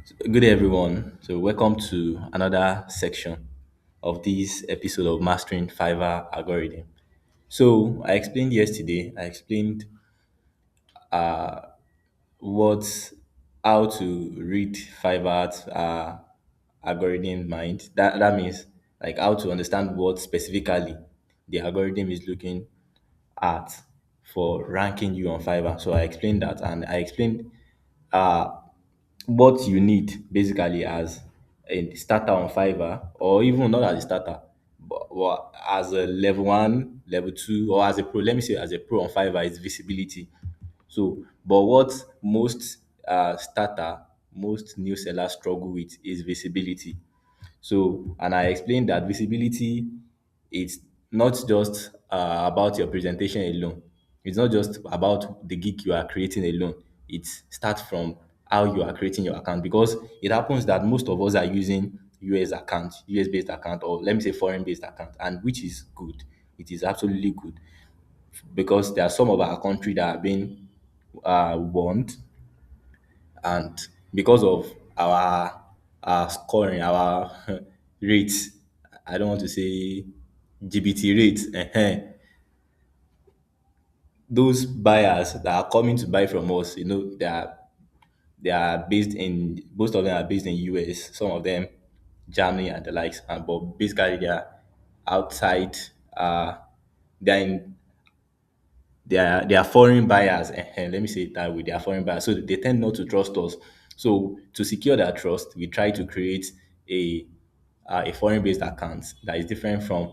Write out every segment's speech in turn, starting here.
Good day, everyone. So, welcome to another section of this episode of Mastering Fiverr Algorithm. So, I explained yesterday, I explained what, how to read Fiverr's algorithm mind. That means like how to understand what specifically the algorithm is looking at for ranking you on Fiverr. So, I explained that and I explained uh, what you need basically as a starter on Fiverr, or even not as a starter, but as a level one, level two, or as a pro. Let me say as a pro on Fiverr is visibility. So, but what most most new sellers struggle with is visibility. So, and I explained that visibility, it's not just about your presentation alone. It's not just about the gig you are creating alone. It starts from how you are creating your account, because it happens that most of us are using US account, US based account, or let me say foreign based account, and which is good. It is absolutely good because there are some of our country that are being warned, and because of our scoring, our rates, I don't want to say GBT rates, those buyers that are coming to buy from us, they are based in, most of them are based in US, some of them Germany and the likes, and but basically they are outside. Uh, they're in they are foreign buyers. Let me say it that way. They are foreign buyers, so they tend not to trust us. So to secure their trust, we try to create a a foreign-based account that is different from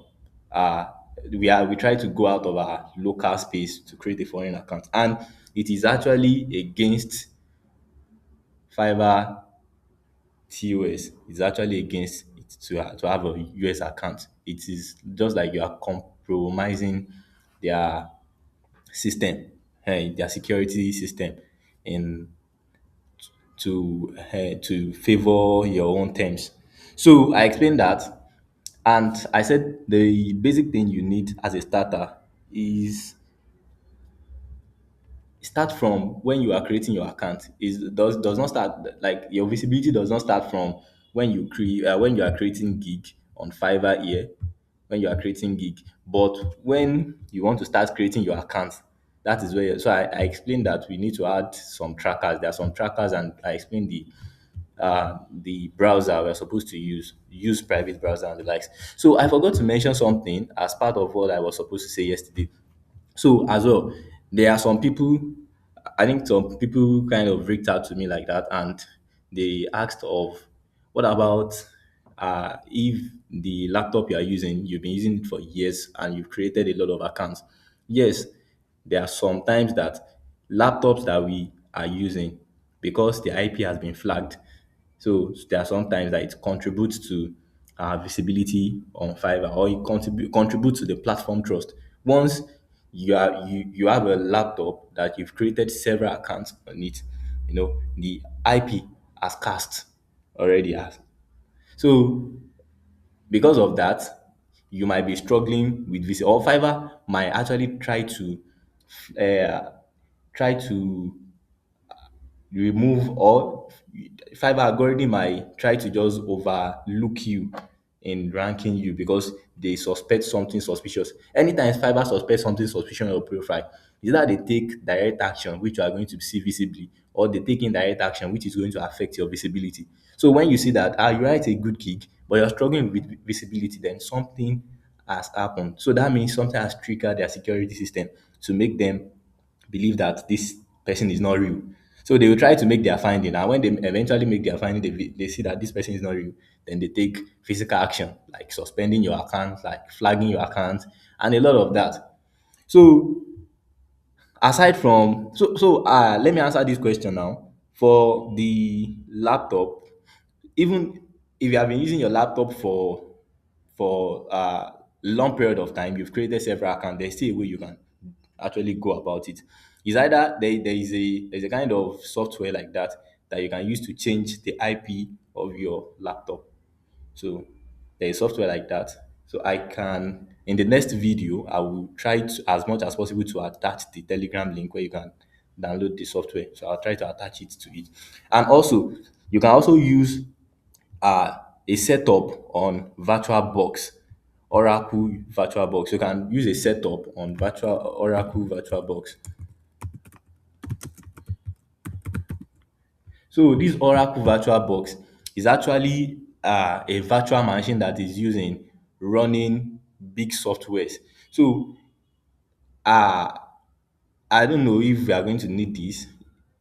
uh, we try to go out of our local space to create a foreign account, and it is actually against Fiverr TOS. It's actually against it to have a US account. It is just like you are compromising their system, their security system, in to favor your own terms. So I explained that, and I said the basic thing you need as a starter is start from when you are creating your account. Is does not start, like, your visibility does not start from when you are creating gig on Fiverr here, when you are creating gig, but when you want to start creating your account, that is where. So I explained that we need to add some trackers. There are some trackers, and I explained the browser we're supposed to use private browser and the likes. So I forgot to mention something as part of what I was supposed to say yesterday. So as well, there are some people, I think some people kind of reached out to me like that, and they asked of, what about if the laptop you are using, you've been using it for years and you've created a lot of accounts. Yes, there are some times that laptops that we are using, because the IP has been flagged, so there are sometimes that it contributes to visibility on Fiverr, or it contributes to the platform trust. Once you have a laptop that you've created several accounts on it, the IP has cast already has. So because of that, you might be struggling with this, or Fiverr might actually uh, try to remove, or Fiverr algorithm might try to just overlook you in ranking you because they suspect something suspicious. Anytime Fiverr suspects something suspicious on your profile, is that they take direct action, which you are going to see visibly, or they take indirect action, which is going to affect your visibility. So when you see that you write a good gig, but you're struggling with visibility, then something has happened. So that means something has triggered their security system to make them believe that this person is not real. So they will try to make their finding, and when they eventually make their finding, they see that this person is not real. Then they take physical action, like suspending your account, like flagging your account, and a lot of that. So aside from let me answer this question now. For the laptop, even if you have been using your laptop for long period of time, you've created several accounts, there's still a way you can actually go about it. Is either there's a kind of software like that that you can use to change the IP of your laptop. So there is software like that. So I can, in the next video, I will try to, as much as possible, to attach the Telegram link where you can download the software. So I'll try to attach it to it. And also, You can also use uh, a setup on VirtualBox, Oracle VirtualBox. You can use a setup on virtual Oracle VirtualBox. So this Oracle VirtualBox is actually a virtual machine that is using running big softwares. So uh, I don't know if we are going to need this,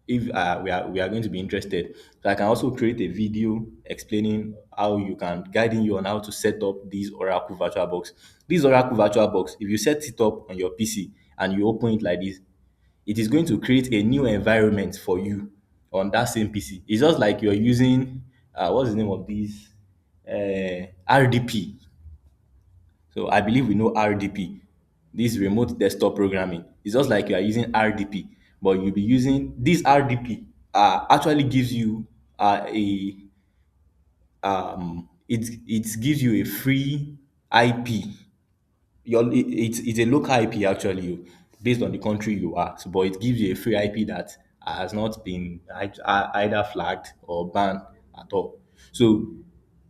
if we are going to be interested. So I can also create a video explaining how you can guiding you on how to set up this Oracle VirtualBox. This Oracle VirtualBox, if you set it up on your PC and you open it like this, it is going to create a new environment for you on that same PC. It's just like you're using what's the name of this RDP. So I believe we know RDP, this remote desktop programming. It's just like you are using RDP, but you'll be using this RDP. Actually gives you a it gives you a free IP. It's a local IP actually, based on the country you are. So, but it gives you a free IP that has not been either flagged or banned at all. So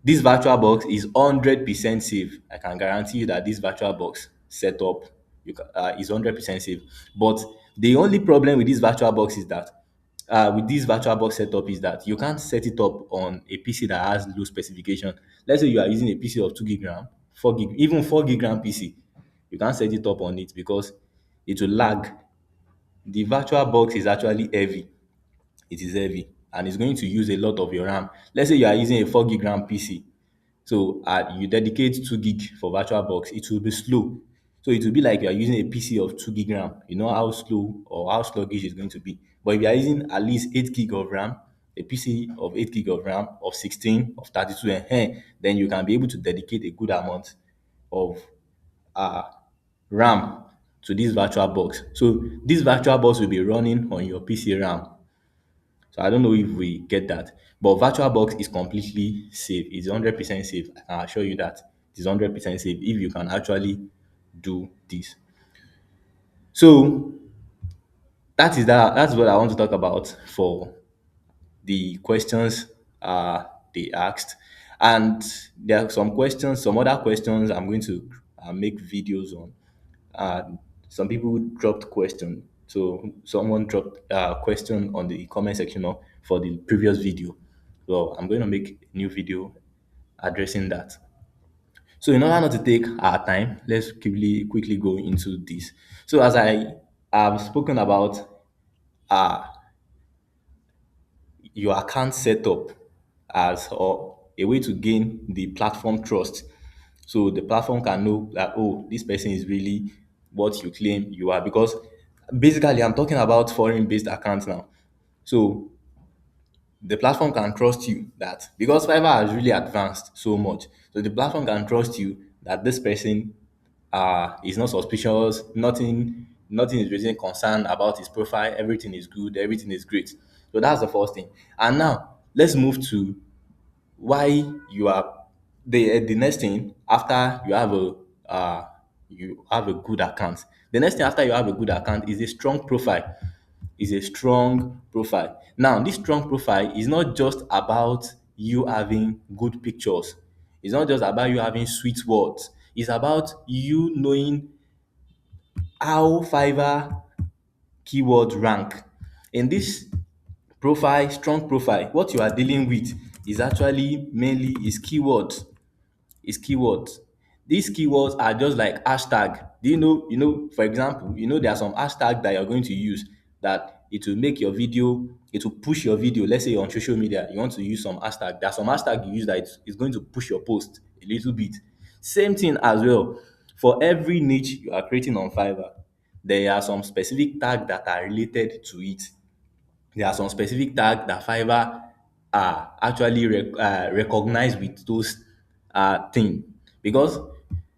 this virtual box is 100% safe. I can guarantee you that this virtual box setup is 100% safe. But the only problem with this virtual box is that with this virtual box setup is that you can't set it up on a PC that has low specification. Let's say you are using a PC of 2 gig RAM, 4 gig, even 4 gig RAM PC. You can't set it up on it because it will lag. The virtual box is actually heavy. It is heavy and it's going to use a lot of your RAM. Let's say you are using a 4 gig RAM PC. So you dedicate 2 gig for VirtualBox, it will be slow. So it will be like you are using a PC of 2 gig RAM. You know how slow or how sluggish it's going to be. But if you are using at least 8 gig of RAM, a PC of 8 gig of RAM, of 16, of 32, then you can be able to dedicate a good amount of uh, RAM to this VirtualBox. So this VirtualBox will be running on your PC RAM. So I don't know if we get that. But VirtualBox is completely safe. It's 100% safe. I can assure you that it is 100% safe if you can actually do this. So that's what I want to talk about for the questions they asked. And there are some other questions I'm going to make videos on. Uh, some people dropped question. So someone dropped a question on the comment section for the previous video. So I'm going to make a new video addressing that. So in order not to take our time, let's quickly go into this. So as I have spoken about uh, your account setup as or a way to gain the platform trust. So the platform can know that, oh, this person is really what you claim you are. Because basically, I'm talking about foreign based accounts now. So the platform can trust you that because Fiverr has really advanced so much. So the platform can trust you that this person is not suspicious, nothing is raising concern about his profile, everything is good, everything is great. So that's the first thing. And now let's move to why you are the next thing after you have a good account. The next thing after you have a good account is a strong profile. Is a strong profile. Now, this strong profile is not just about you having good pictures. It's not just about you having sweet words. It's about you knowing how Fiverr keywords rank. In this profile, strong profile, what you are dealing with is actually mainly is keywords. These keywords are just like hashtag. Do for example, there are some hashtag that you're going to use that it will make your video, it will push your video. Let's say you're on social media, you want to use some hashtag. There are some hashtag you use that it's going to push your post a little bit. Same thing as well. For every niche you are creating on Fiverr, there are some specific tag that are related to it. There are some specific tags that Fiverr actually recognize with those thing. Because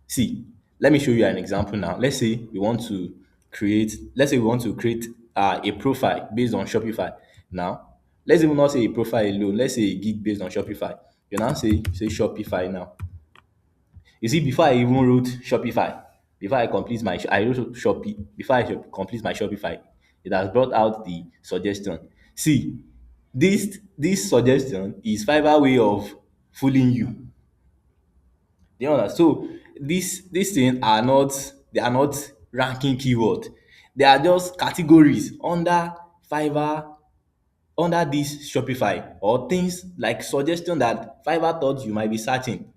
see, let me show you an example now. Let's say we want to create a profile based on Shopify. Now, let's even not say a profile alone. Let's say a gig based on Shopify. You now say Shopify now. You see, before I even wrote Shopify, before I complete my, I wrote Shopee, before I complete my Shopify, it has brought out the suggestion. See, This suggestion is Fiverr way of fooling you. Do you understand? So these things are not, they are not ranking keyword. They are just categories under Fiverr, under this Shopify, or things like suggestion that Fiverr thought you might be searching.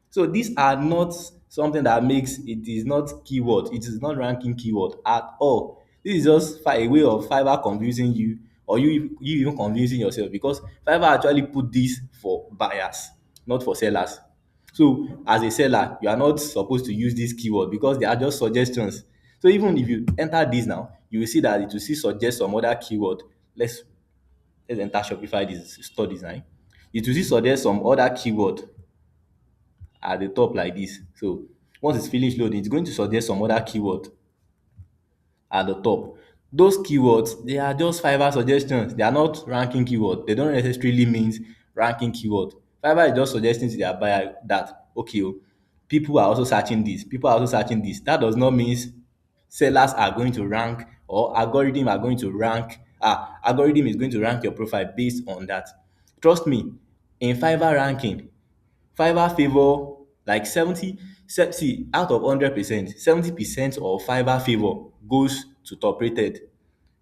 So these are not something that makes, it is not keyword, it is not ranking keyword at all. This is just a way of Fiverr confusing you, or you even confusing yourself, because Fiverr actually put this for buyers, not for sellers. So as a seller, you are not supposed to use this keyword because they are just suggestions. So even if you enter this now, you will see that it will still suggest some other keyword. Let's enter Shopify this store design. It will still suggest some other keyword at the top like this. So once it's finished loading, it's going to suggest some other keyword at the top. Those keywords, they are just Fiverr suggestions. They are not ranking keyword. They don't necessarily mean ranking keyword. Fiverr is just suggesting to their buyer that, okay, oh, people are also searching this. People are also searching this. That does not mean sellers are going to rank, or algorithm are going to rank. Algorithm is going to rank your profile based on that. Trust me, in Fiverr ranking, Fiverr favour like 70, see, out of 100%, 70% of Fiverr favour goes to top rated.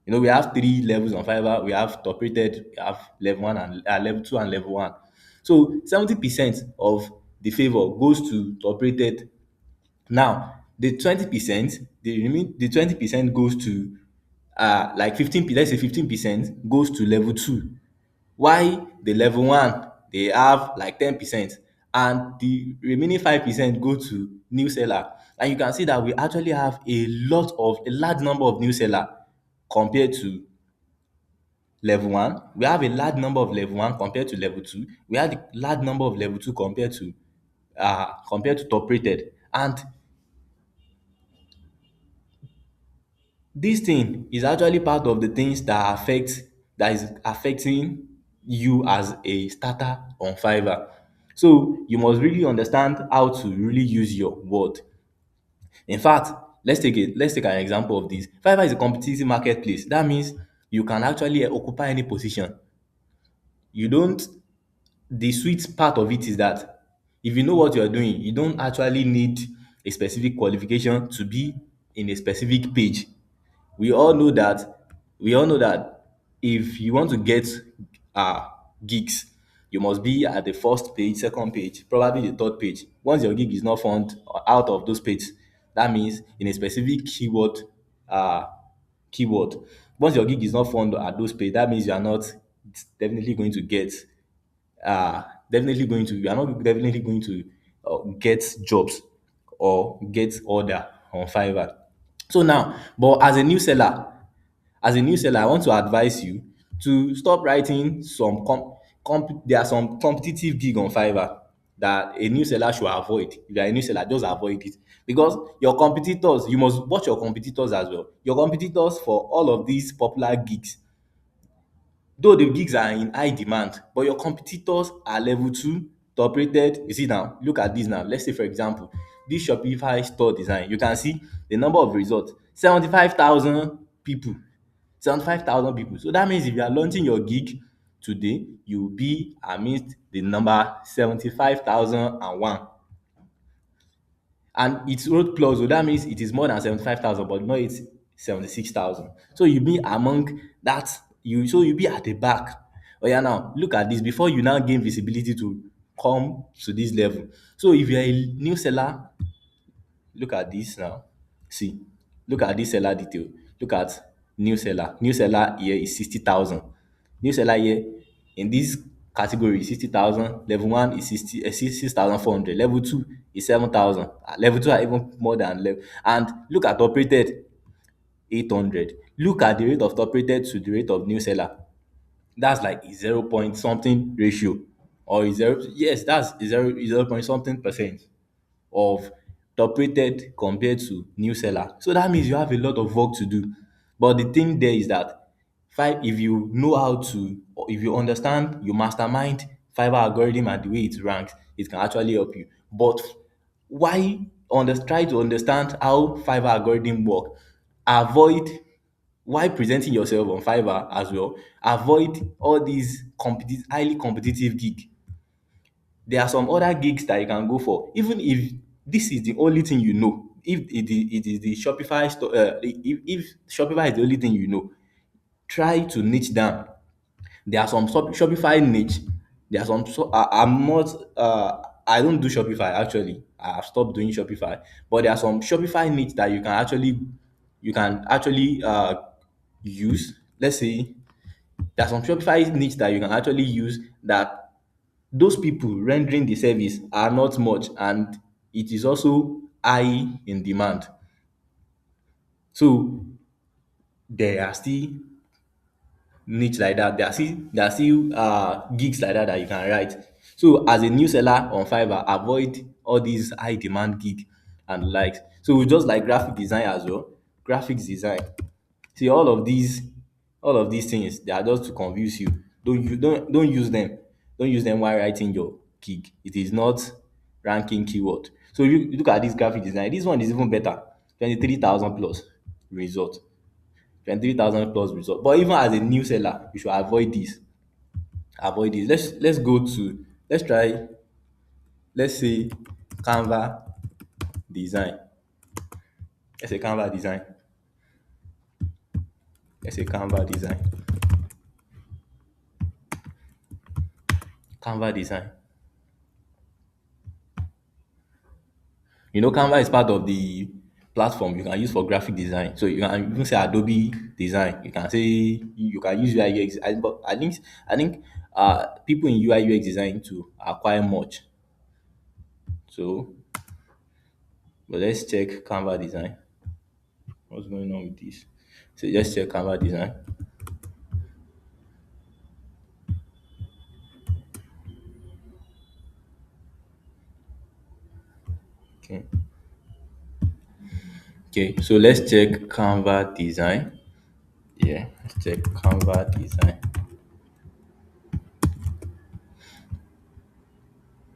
You know, we have three levels on Fiverr. We have top rated, we have level one and level two and level one. So 70% of the favour goes to top rated. Now the 20%, the 20% goes to like 15, let's say 15% goes to level two. Why the level one dey have like 10%, and the remaining 5% go to new seller. And you can see that we actually have a large number of new seller compared to level one. We have a large number of level one compared to level two. We have a large number of level two compared to top rated. And this thing is actually part of the things that is affecting you as a starter on Fiverr. So you must really understand how to really use your word. In fact, let's take an example of this. Fiverr is a competitive marketplace. That means you can actually occupy any position. You don't The sweet part of it is that if you know what you are doing, you don't actually need a specific qualification to be in a specific page. We all know that if you want to get gigs, you must be at the first page, second page, probably the third page. Once your gig is not found out of those pages, that means in a specific uh keyword. Once your gig is not found at those pages, that means you are not definitely going to get you are not definitely going to get jobs or get order on Fiverr. So now, but as a new seller, I want to advise you to stop writing there are some competitive gig on Fiverr that a new seller should avoid. If you are a new seller, just avoid it, because your competitors, you must watch your competitors as well. Your competitors for all of these popular gigs, though the gigs are in high demand, but your competitors are level two, top rated. You see now, look at this now. Let's say for example, this Shopify store design, you can see the number of results, 75,000 people. 75,000 people. So that means if you are launching your gig today, you will be amidst the number 75,001. And it's road plus, so that means it is more than 75,000, but not it's 76,000. So you be among that, you be at the back. Oh yeah, now look at this before you now gain visibility to come to this level. So if you're a new seller, look at this now. See, look at this seller detail. Look at new seller. New seller here is 60,000. New seller here in this category is 60,000. Level one is 6,400. Level two is 7,000. Level two are even more than level. And look at operated 800. Look at the rate of top rated to the rate of new seller. That's like a 0 point something ratio, or a zero. Yes, that's a 0 point something percent of top rated compared to new seller. So that means you have a lot of work to do. But the thing there is that if you know how to, or if you understand, you mastermind Fiverr algorithm and the way it ranks, it can actually help you. But try to understand how Fiverr algorithm work. Avoid while presenting yourself on Fiverr as well, avoid all these highly competitive gig. There are some other gigs that you can go for, even if this is the only thing you know. If it is the Shopify store, if Shopify is the only thing you know, try to niche down. There are some Shopify niche. There are some. I'm not. I don't do Shopify actually. I have stopped doing Shopify. But there are some Shopify niche that you can actually use. Let's say there are some Shopify niche that you can actually use that those people rendering the service are not much, and it is also high in demand. So there are still niche like that. There are still gigs like that that you can write. So as a new seller on Fiverr, avoid all these high demand gig and likes. So just like graphic design as well, graphics design. See all of these things, they are just to confuse you. Don't use them. Don't use them while writing your gig. It is not ranking keyword. So you look at this graphic design. This one is even better. 23,000 plus result. 23,000 plus result. But even as a new seller, you should avoid this. Avoid this. Let's try, let's say Canva design. Let's say Canva design. Let's say Canva design. Canva design. Canva is part of the platform you can use for graphic design. So you can even say Adobe design. You can say you can use UI UX. But I think people in UI UX design to acquire much. So, but let's check Canva design. What's going on with this? So let's check Canva design. Okay. Okay. So let's check Canva design. Yeah. Let's check Canva design.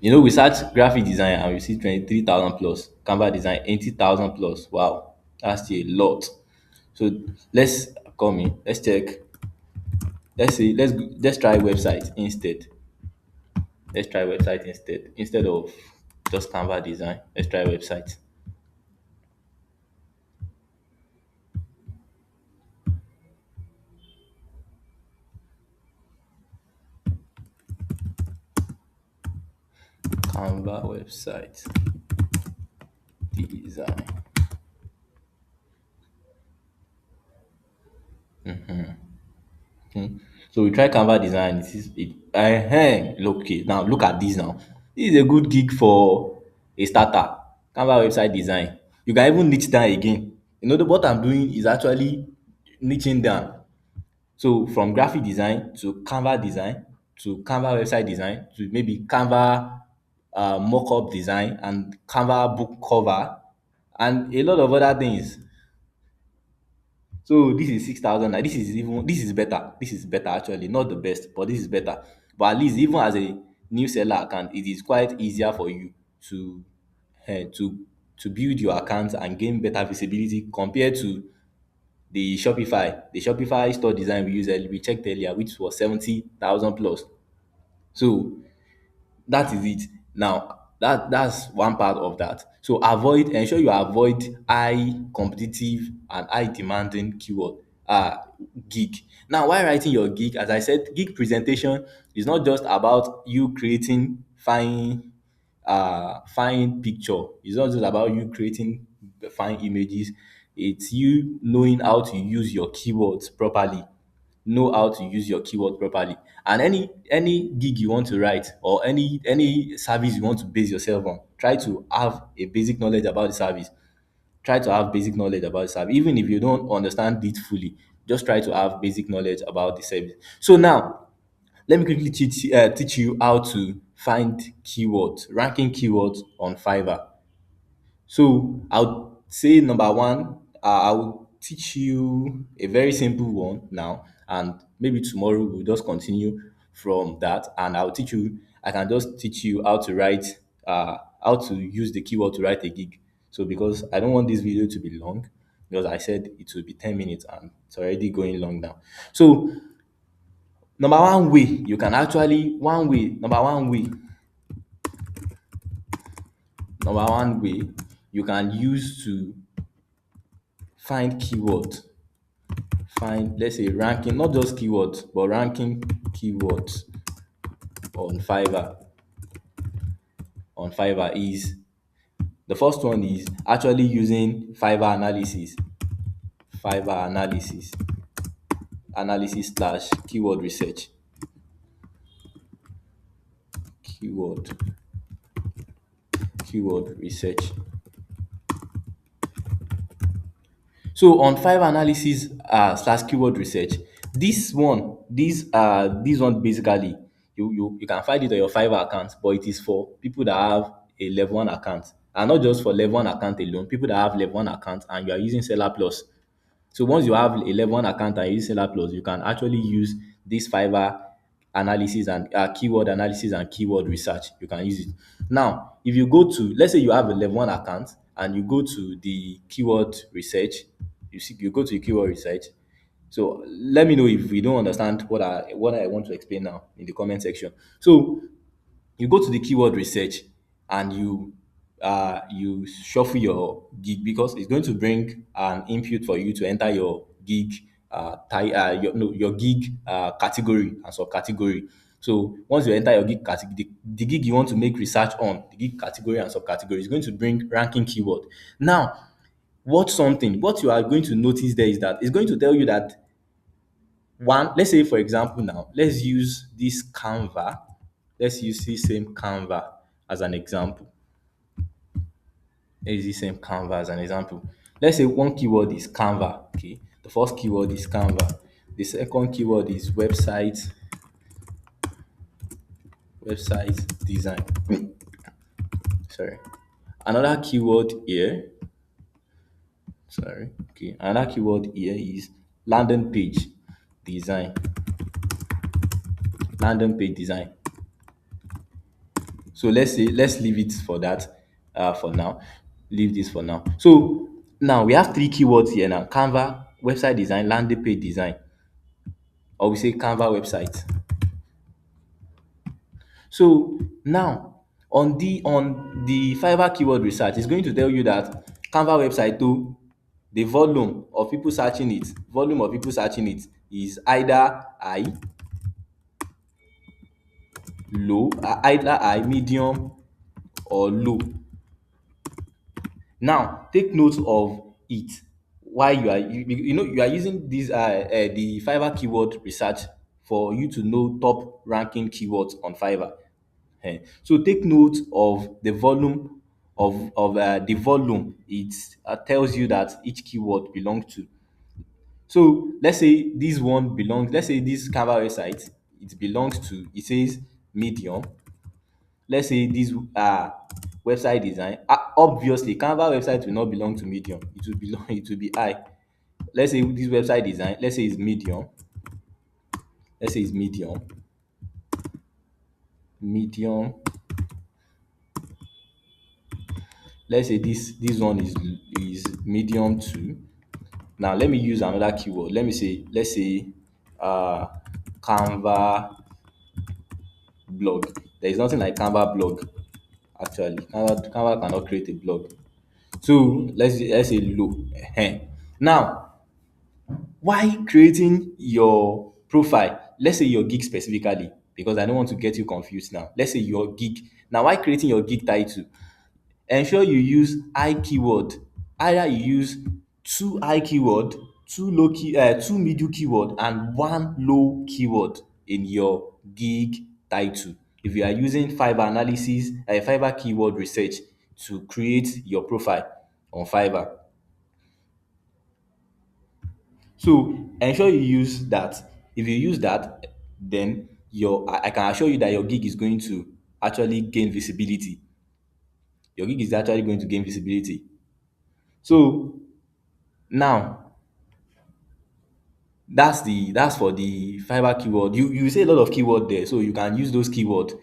We search graphic design and we see 23,000 plus. Canva design 80,000 plus. Wow, that's a lot. So let's come in. Let's check. Let's try website instead. Let's try website instead of just Canva design. Let's try website. Canva website design. Okay. So we try Canva design. This is it. Look, okay, now look at this now. This is a good gig for a starter. Canva website design. You can even niche down again. What I'm doing is actually niching down. So from graphic design to Canva design to Canva website design to maybe Canva mockup design and Canva book cover and a lot of other things. So this is 6,000. This is better. This is better actually, not the best, but this is better. But at least even as a new seller account, it is quite easier for you to eh, to to build your account and gain better visibility compared to the Shopify store design we checked earlier, which was 70,000 plus. So that is it. Now that's one part of that. So ensure you avoid high competitive and high demanding keyword gig. Now while writing your gig, as I said, gig presentation is not just about you creating fine picture. It's not just about you creating fine images. It's you knowing how to use your keywords properly. Know how to use your keyword properly. And any gig you want to write or any service you want to base yourself on, try to have a basic knowledge about the service. Try to have basic knowledge about the service. Even if you don't understand it fully, just try to have basic knowledge about the service. So now let me quickly teach you how to find keywords, ranking keywords on Fiverr. So I'll say number one, I will teach you a very simple one now, and maybe tomorrow we'll just continue from that. And I can just teach you how to use the keyword to write a gig. So because I don't want this video to be long, because I said it will be 10 minutes and it's already going long now. So number one way you can actually one way number one way you can use to find keywords, find, let's say, ranking, not just keywords but ranking keywords on Fiverr is, the first one is actually using Fiverr analysis slash keyword research, keyword keyword research. So on Fiverr analysis slash keyword research, this one basically, you can find it on your Fiverr account, but it is for people that have a level one account, and not just for level one account alone, people that have level one account and you are using Seller Plus. So once you have a level one account and you use Seller Plus, you can actually use this Fiverr analysis and keyword analysis and keyword research. You can use it. Now, if you go to, let's say you have a level one account and you go to the keyword research, you go to the keyword research. So let me know if you don't understand what I want to explain now in the comment section. So you go to the keyword research and you shuffle your gig, because it's going to bring an input for you to enter your gig your, no, your gig category and subcategory. So once you enter your gig category, the gig you want to make research on, the gig category and subcategory, is going to bring ranking keyword. Now, what you are going to notice there is that it's going to tell you that, one, let's say for example, now let's use this Canva. Let's use this same Canva as an example. Let's use this same Canva as an example. Let's say one keyword is Canva. Okay, the first keyword is Canva. The second keyword is website design. Sorry. Another keyword here. Sorry. Okay. Another keyword here is landing page design. Landing page design. So let's leave it for that for now. Leave this for now. So now we have three keywords here now: Canva, website design, landing page design, or we say Canva website. So now on the Fiverr keyword research, it's going to tell you that Canva website too, the volume of people searching it is either high, medium, or low. Now take note of it. Why you are using this the Fiverr keyword research for you to know top ranking keywords on Fiverr. So take note of the volume the volume it tells you that each keyword belongs to. So let's say this Canva website, it says medium. Let's say this website design, obviously Canva website will not belong to medium, it will be high. Let's say this website design, let's say it's medium. Let's say it's medium. Let's say this one is medium too. Now let me use another keyword. Let's say uh Canva blog. There is nothing like Canva blog. Actually, Canva cannot create a blog. So let's say low. Now, why creating your profile? Let's say your gig specifically, because I don't want to get you confused now. Let's say your gig. Now, why creating your gig title? Ensure you use high keyword. Either you use two high keyword, two middle keyword, and one low keyword in your gig title. If you are using Fiverr keyword research to create your profile on Fiverr. So ensure you use that. If you use that, then I can assure you that your gig is going to actually gain visibility. Your gig is actually going to gain visibility. So now that's for the Fiverr keyword. You say a lot of keyword there, so you can use those keyword.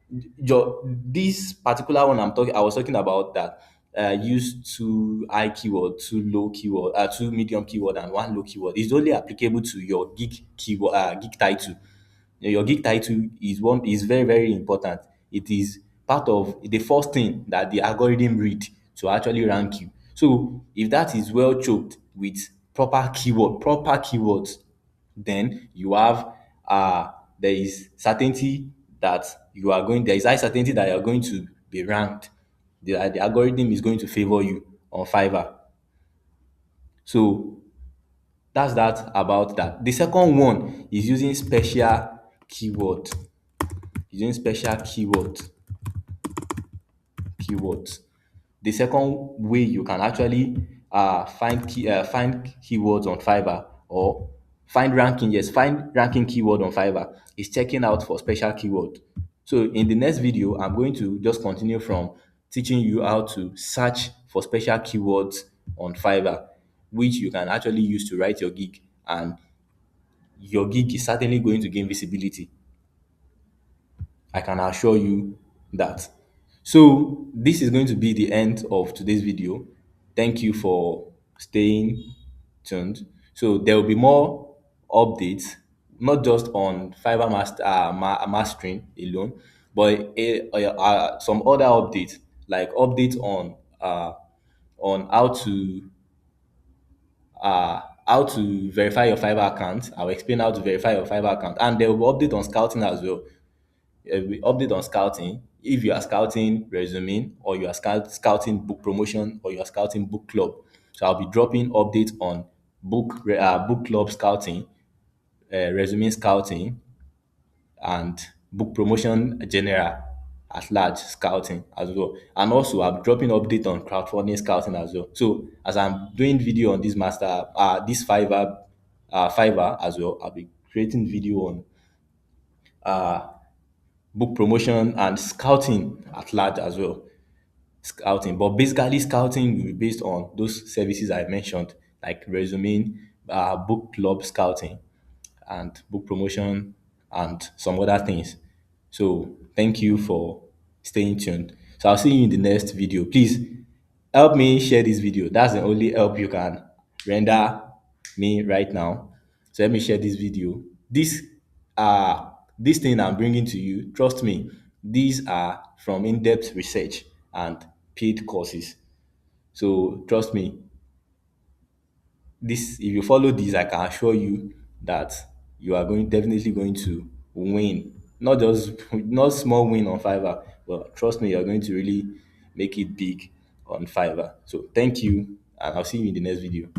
This particular one I was talking about, that use two high keyword, two low keyword, two medium keyword, and one low keyword. It's only applicable to your gig keyword, gig title. Your gig title is very, very important. It is part of the first thing that the algorithm read to actually rank you. So if that is well choked with proper keywords, then you have there is certainty that there is high certainty that you are going to be ranked. The algorithm is going to favor you on Fiverr. So that's that about that. The second one is using special keyword. Using special keywords. The second way you can actually find keywords on Fiverr, or find ranking keyword on Fiverr, is checking out for special keyword. So in the next video, I'm going to just continue from teaching you how to search for special keywords on Fiverr, which you can actually use to write your gig, and your gig is certainly going to gain visibility. I can assure you that. So this is going to be the end of today's video. Thank you for staying tuned. So there will be more updates, not just on mastering alone, but some other updates, like updates on how to verify your Fiverr account. I'll explain how to verify your Fiverr account, and there will be update on scouting as well. We update on scouting. If you are scouting resume, or you are scouting book promotion, or you are scouting book club, so I'll be dropping updates on book club scouting, resume scouting, and book promotion general at large scouting as well. And also I'm dropping update on crowdfunding scouting as well. So as I'm doing video on this Fiverr as well, I'll be creating video on book promotion and scouting at large as well. Scouting, but basically scouting will be based on those services I mentioned, like resume, book club scouting, and book promotion, and some other things. So thank you for staying tuned. So I'll see you in the next video. Please help me share this video. That's the only help you can render me right now. So let me share this video. This thing I'm bringing to you, trust me, these are from in-depth research and paid courses. So trust me, this if you follow this, I can assure you that you are definitely going to win. Not small win on Fiverr, but trust me, you're going to really make it big on Fiverr. So thank you, and I'll see you in the next video.